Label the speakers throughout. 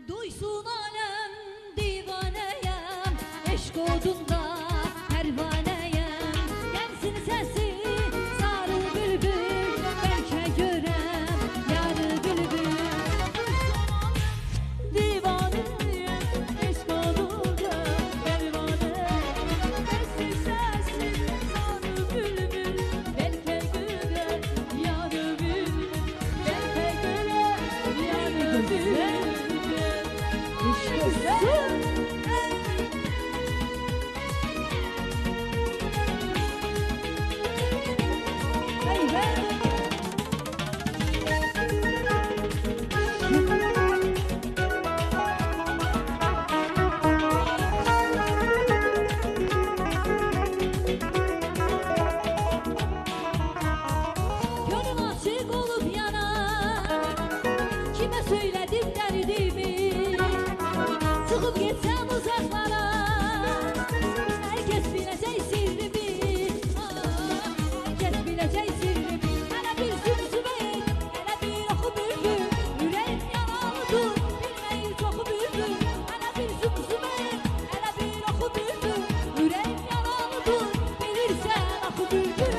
Speaker 1: Duysun alem divaneyem, eşk odunda pervaneyem. Gelsin sesi sarı bülbül, belki görem yarı bülbül. Divaneyem, eşk odunda pervaneyem. Gelsin sesi sarı bülbül, belki görem yarı bülbül. Belki görem yarı bülbül. Gönlüm açık olup yanar, kime söyledim derdimi? Çıkıp gitsem uzaklara, herkes bilecek sirrimi. Herkes bilecek sirrimi. Hele bir zümzüme, hele bir oku bülbül, yüreğim yaralıdır, bilmeyi çok bülbül. Hele bir zümzüme, hele bir oku bülbül, yüreğim yaralıdır, bilirsen oku bülbül.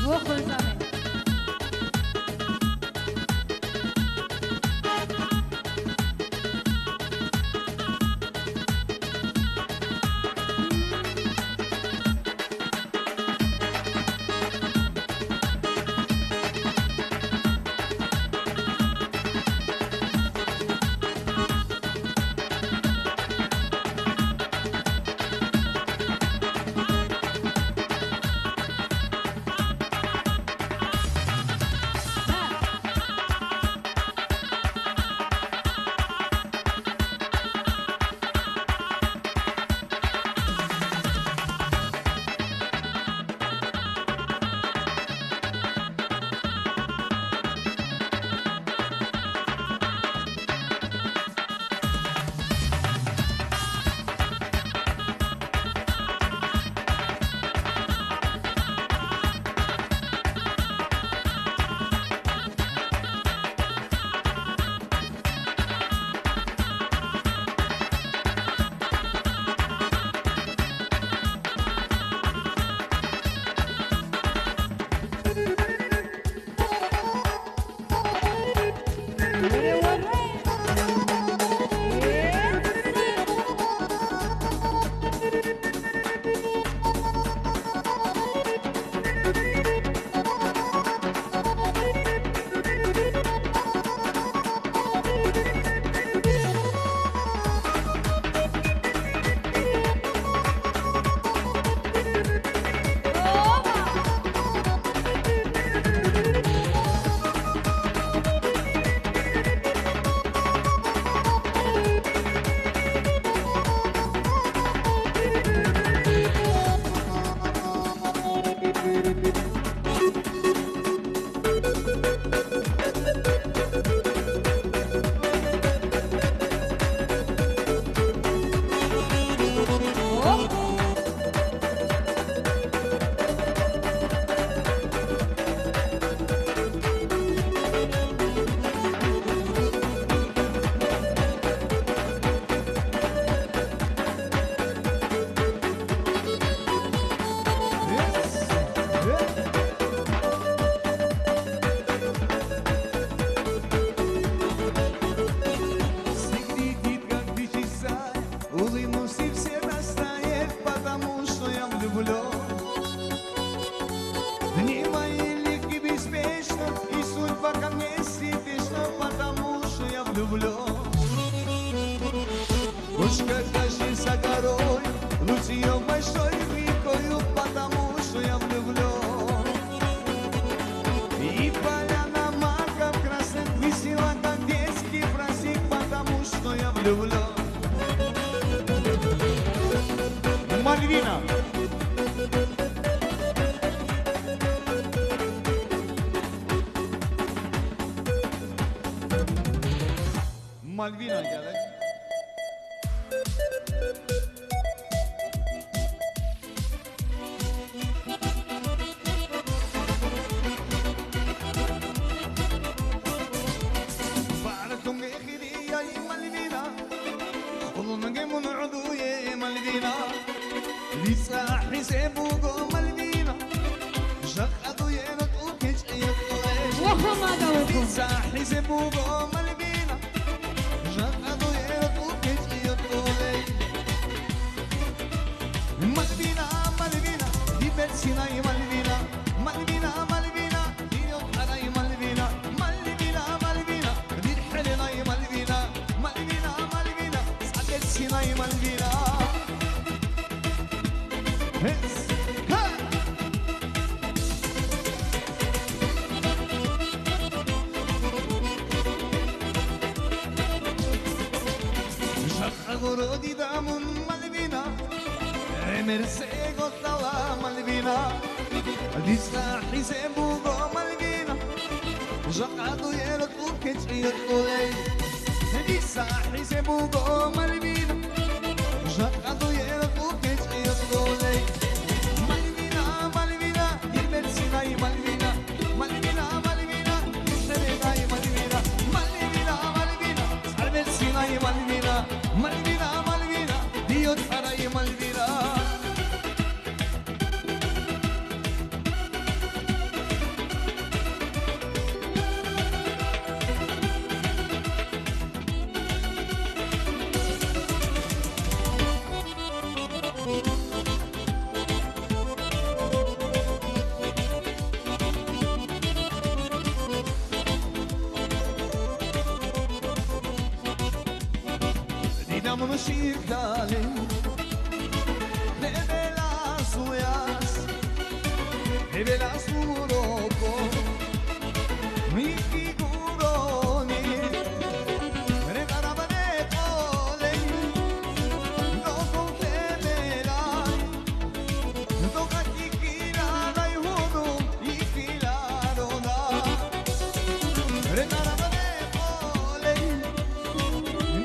Speaker 1: وخلصانه
Speaker 2: Malvina. Malvina geldi.
Speaker 3: Agorodi damun Malvina, emerse gotala Malvina, disa hisebugo Malvina, jaqadu yelat ukechiyat olay, disa hisebugo Malvina, jaqadu yelat ukechiyat olay, Malvina, Malvina, imersinay Malvina, Malvina, Malvina, imersinay Malvina, Malvina, Malvina, sarversinay Malvina. Malvina, Malvina, Dios haray Malvina. didamın şiklali Ne belas uyas Ne belas uroko Mi figuroni Ne caravane pole No contemerai Toca chiquilana y hudu y filarona Ne caravane pole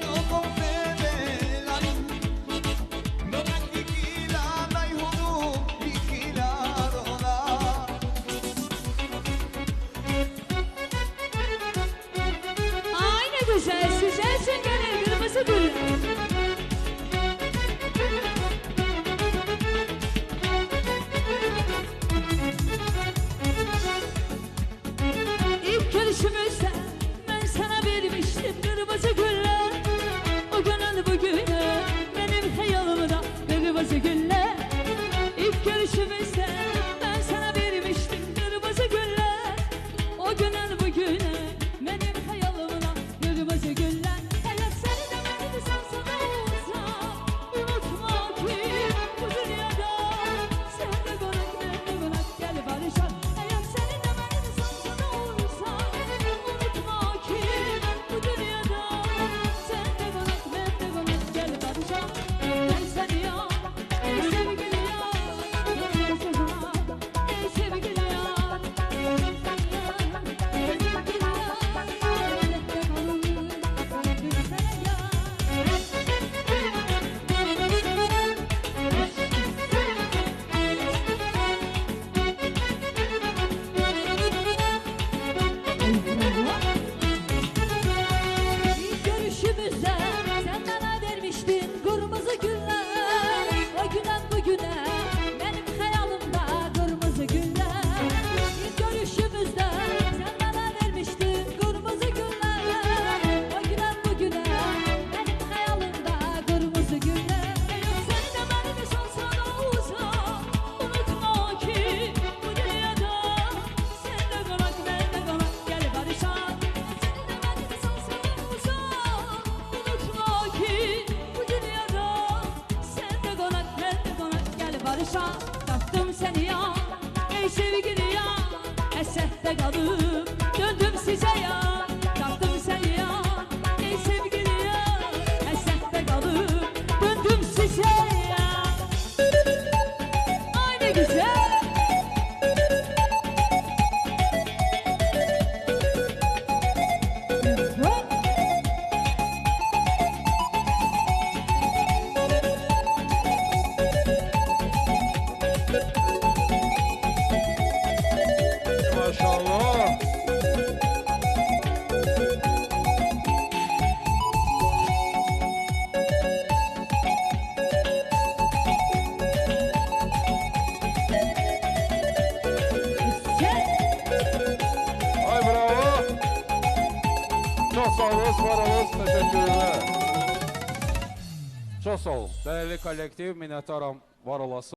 Speaker 3: No contemerai Toca chiquilana y hudu y filarona
Speaker 1: Ay ne güzel süzer sünger kırmızı güller. İlk görüşümüzde ben sana vermiştim kırmızı güller. O günden bugüne benim hayalimde kırmızı güller. İlk görüşümüzde ben sana vermiştim kırmızı güller. O günden bugüne benim hayalimde kırmızı güller. Hele seni de beni de sansana olsam unutma ki bu dünyada sen de konak ben de konak gel barışalım. Eğer seni de beni de sansana olsam unutma ki bu dünyada sen de konak ben de konak gel barışalım. Ey seni ya, ey sevgili ya, ey sevgili ya, ey sevgili ya. İlk görüşümüzde sen bana vermiştin kırmızı güller. O günden bugüne benim hayalimde kırmızı güller. İlk görüşümüzde sen bana vermiştin kırmızı güller. O günden bugüne benim hayalimde kırmızı güller. Eğer sen de beni de sansana olsam unutma ki bu dünyada sen de konak ben de konak gel barışalım. Sen de beni de sansana olsam unutma ki bu dünyada sen de konak ben de konak gel barışalım. Taktım seni ya ey sevgili ya, esette kalıp döndüm size ya. Taktım seni ya ey sevgili ya, esette kalıp döndüm size ya. Ay ne güzel.
Speaker 2: Maşallah. Ay bravo. Çok sağ olun, var olun, teşekkürler. Çok sağ olun. Değerli kollektiv, minnettarım, var olasın.